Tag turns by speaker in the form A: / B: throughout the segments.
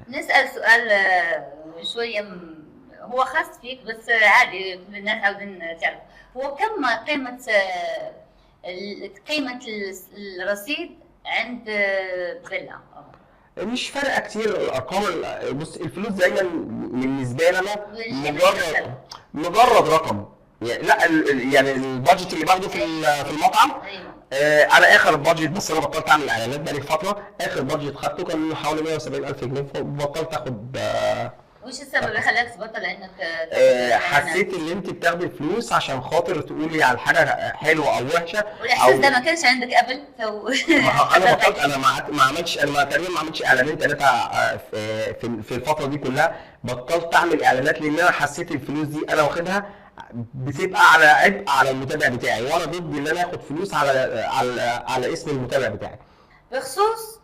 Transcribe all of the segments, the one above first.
A: نسأل سؤال شوية هو خاص فيك، بس عادي كل الناس عاوزين تعرف. هو كم قيمة قيمة الرصيد عند فيلا؟
B: مش فارقه كتير الارقام. بص، الفلوس دايما بالنسبه لي انا مجرد رقم. يعني لا يعني البادجت اللي باخده في المطعم.
A: ايوه.
B: على اخر بادجت، بس انا بطلت اعمل اعلانات بقالي فتره. اخر بادجت خدته كان حوالي 170,000 جنيه، فبطلت اخد.
A: وش السبب اللي خلاك تبطل انك
B: حسيت ان انت بتاخدي فلوس عشان خاطر تقولي على حاجه حلوه او وحشه.
A: والاحساس ده ما كانش عندك قبل
B: انا بطلت. انا ما عملتش، انا تقريبا ما عملتش اعلانين ثلاثه في الفتره دي كلها. بطلت اعمل اعلانات لان انا حسيت الفلوس دي انا واخدها بتبقى على عبء على المتابع بتاعي، وانا ضد ان انا اخد فلوس على اسم المتابع بتاعي.
A: بخصوص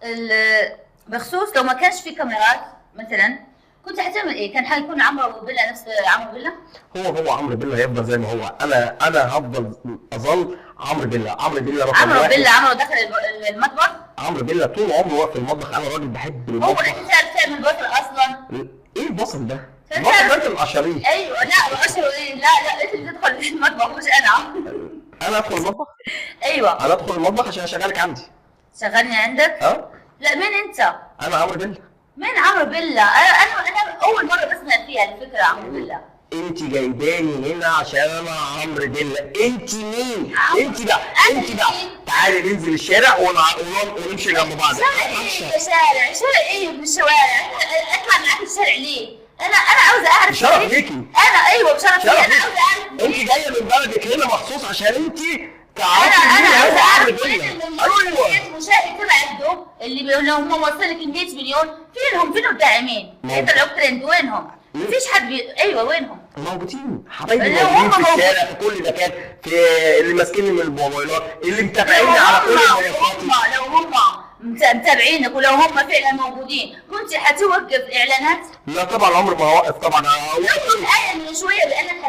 A: بخصوص لو ما كانش في كاميرات مثلا، كنت هتعمل ايه؟ كان حيكون عمرو بيلا نفس عمرو بيلا؟
B: هو عمرو بيلا هيفضل زي ما هو. انا هفضل اظل عمرو بيلا. عمرو بيلا رقم
A: عمرو
B: واحد.
A: بيلا عمرو دخل المطبخ.
B: عمرو بيلا طول عمره واقف في المطبخ. انا راجل بحب
A: هو
B: المطبخ.
A: انت تعرف تعمل بصل اصلا؟
B: ايه البصل ده؟
A: كان
B: البصل
A: تعرف-
B: ده انت القشريه.
A: ايوه، لا واشروا ايه؟ لا لا، انت اللي تدخل المطبخ مش انا.
B: انا ادخل المطبخ.
A: ايوه.
B: انا ادخل المطبخ عشان اشغلك عندي.
A: شغلني عندك؟
B: ها؟
A: لا، مين انت؟
B: انا عمرو بيلا.
A: مين عمرو بيلا؟ انا اول مره بسمع فيها الفكره عمرو بيلا.
B: انت جايباني هنا عشان انا عمرو بيلا. انت مين؟
A: عمرو.
B: انت بقى.
A: أنا
B: انت بقى.
A: مين؟
B: تعالي ننزل الشارع ونمشي جنب بعض.
A: شارع ايه من الشوارع؟ اطلع معاك الشارع ليه؟ انا عاوزه اعرف
B: بشرف
A: ليه؟
B: ليكي.
A: انا ايوه بشرف لي،
B: شرف
A: انا
B: ليكي.
A: عاوزه اعرف
B: انت
A: ليه؟
B: جايه من بلدك هنا مخصوص عشان انت
A: انا
B: تعرفي مين
A: عاوزه
B: هو عمرو
A: اعرف
B: بيلا.
A: مين
B: ايوه.
A: المشاهد تبعك دول اللي بيقولوا هم وصل لك 100 مليون، فين الداعمين؟ اللي طلعوا ترند وينهم؟ مفيش حد ايوه، وينهم؟
B: موجودين حبايبي،
A: اللي
B: موجودين
A: هم
B: في الشارع في كل مكان، في اللي ماسكيني من الموبايلات، اللي متابعيني على كل منصاتي.
A: لو هم متابعينك ولو هم فعلا موجودين، كنت حتوقف اعلانات؟
B: لا طبعا عمري ما هوقف طبعا.
A: لو كنت قايل من شويه بانك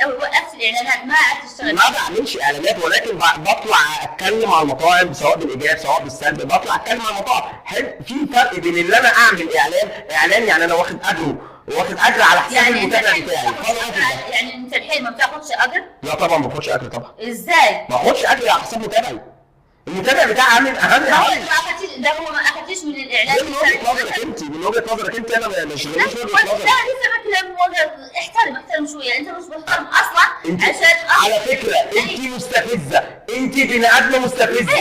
A: وقفت الاعلانات ما عاد تشتغل.
B: ما بعملش اعلانات، ولكن بطلع اتكلم على المطاعم سواء بالايجاب سواء بالسلب. بطلع اتكلم على المطاعم. في فرق بين ان انا اعمل اعلان يعني انا واخد اجر على حساب
A: يعني انت
B: المتابع
A: الحين
B: بتاعي. فانا واخد ده.
A: يعني انت الحين ما بتاخدش اجر؟
B: لا طبعا ما باخدش اجر طبعا.
A: ازاي؟
B: ما باخدش اجر على حساب متابعي. المتابع بتاعي عامل اهم
A: ما هو
B: حاجه.
A: ما اخدتش، ده هو ما اخدتش من
B: من
A: الاعلان.
B: وجهه نظرك انت، انا ما شغلنيش وجهه
A: لا
B: نظرك.
A: لسه بكلم احترم شويه، انت مش محترم اصلا.
B: انت
A: عشان
B: على فكره انت مستفزه، انت بني ادمه مستفزه.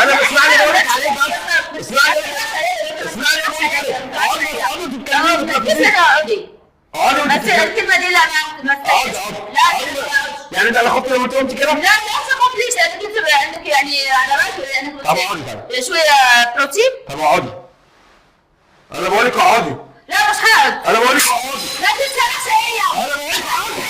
B: انا اسمعني بقول لك عليه بس. اسمعني بقول لك عليه. اقعدوا تتكلموا
A: بس
B: مستفزين.
A: انا اقعدي.
B: اقعدوا
A: بس
B: تتكلموا.
A: الكلمه دي لا ما
B: اقعد
A: لا
B: اقعد. يعني ده انا خدت لما انت قلت كده.
A: لا تخاف ليش؟ انت كنت عندك يعني علامات انك
B: طب اقعدي.
A: شويه بروتين.
B: طب اقعدي. انا بقول لك اقعدي.
A: لا مش هقعد.
B: انا بقول لك اقعدي.
A: لا تنسى نفسيه.
B: انا بقول لك اقعدي.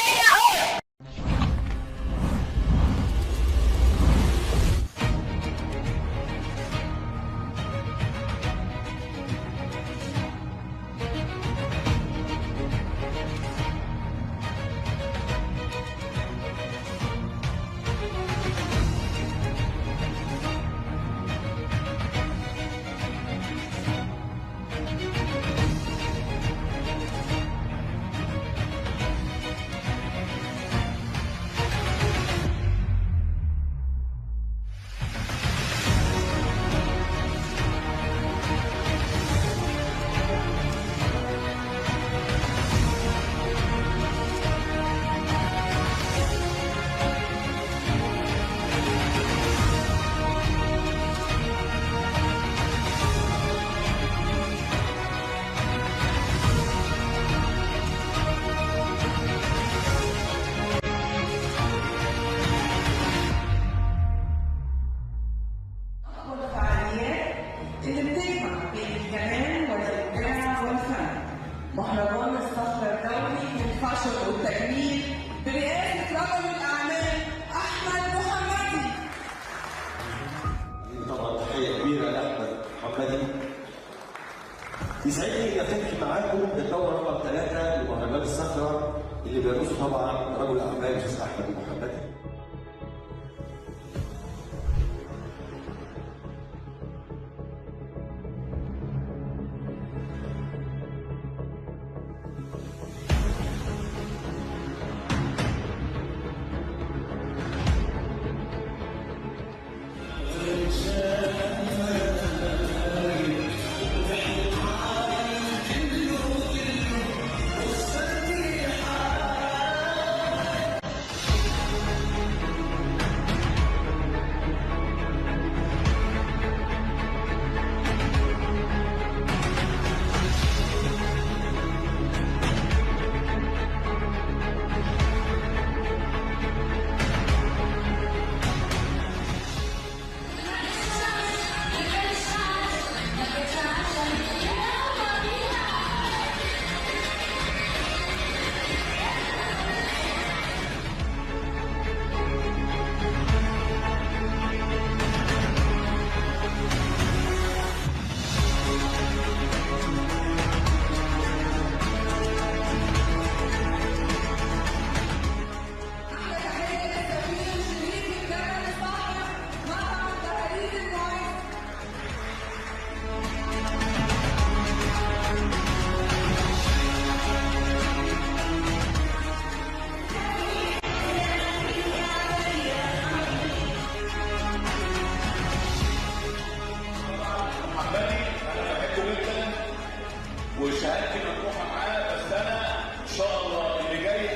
C: والفعاليات اللي بتجمع بين الجمال والإبداع والفن. مهرجان الصخر الدولي للفاشن والتجميل برئاسة رجل الأعمال أحمد محمدي.
D: طبعا تحية كبيرة لأحمد محمدي. يسعدني إن أكون معاكم الدورة رقم 3 لمهرجان الصخرة اللي بيرقصه طبعا رجل الأعمال الأستاذ أحمد محمدي.
E: وشهادتي مفتوحه معاه، بس انا ان شاء الله اللي جاي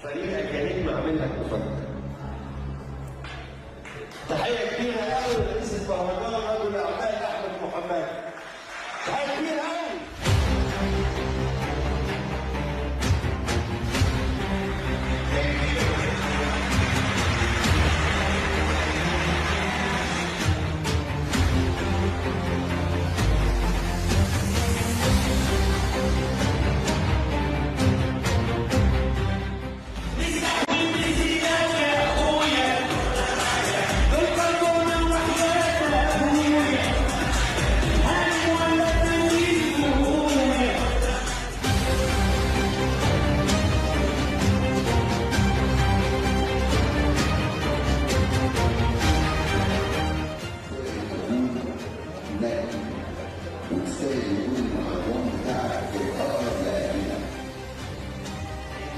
D: فريق الكريم عامل لك مفاجأة. تحية كبيرة قوي لرئيس المهرجان رجل الأعمال أحمد محمد. تحية كبيرة قوي.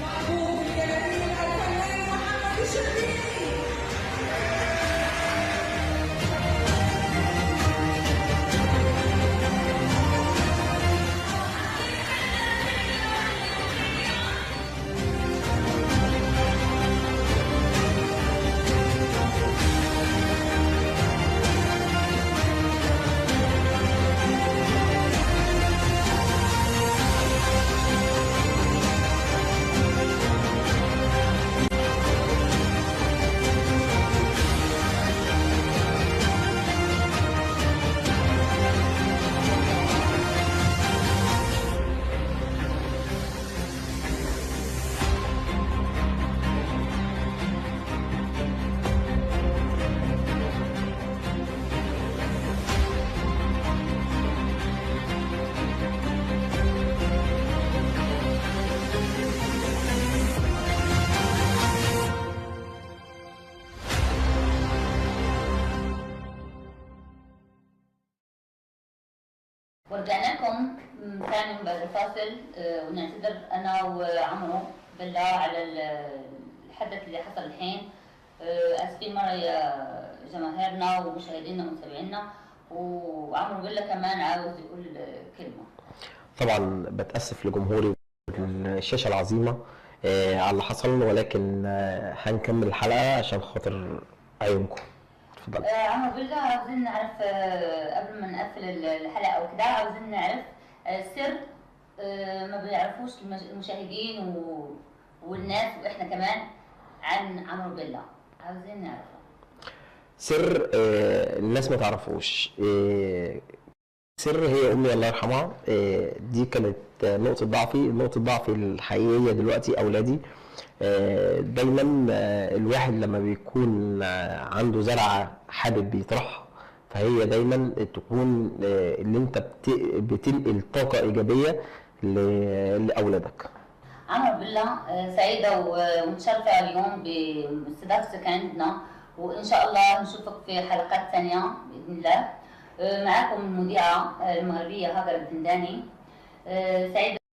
C: محبوب الجماهير الفنان محمد الشربيني.
A: ورجعنا لكم ثاني بعد الفاصل، ونعتذر انا وعمرو بالله على الحدث اللي حصل الحين. اسفين مره يا جماهيرنا ومشاهدينا ومتابعينا، وعمرو بالله كمان عاوز يقول كلمه.
B: طبعا بتاسف لجمهوري الشاشه العظيمه على اللي حصل، ولكن هنكمل الحلقه عشان خاطر عيونكم. اتفضل.
A: عمرو بالله عاوزين نعرف قبل ما نقفل الحلقه او كده، عاوزين نعرف سر ما بيعرفوش المشاهدين والناس واحنا كمان عن عمرو بالله، عاوزين نعرفه.
B: سر الناس ما تعرفوش. سر هي امي الله يرحمها. دي كانت نقطه ضعفي الحقيقيه دلوقتي اولادي. دايما الواحد لما بيكون عنده زرعه حابب بيطرحها، فهي دايما تكون اللي انت بتنقل طاقه ايجابيه لاولادك.
A: عمرو بالله سعيده ومتشرفه اليوم باستضافتك عندنا، وان شاء الله نشوفك في حلقات ثانيه باذن الله. معكم المذيعه المغربيه هاجر الدنداني. سعيده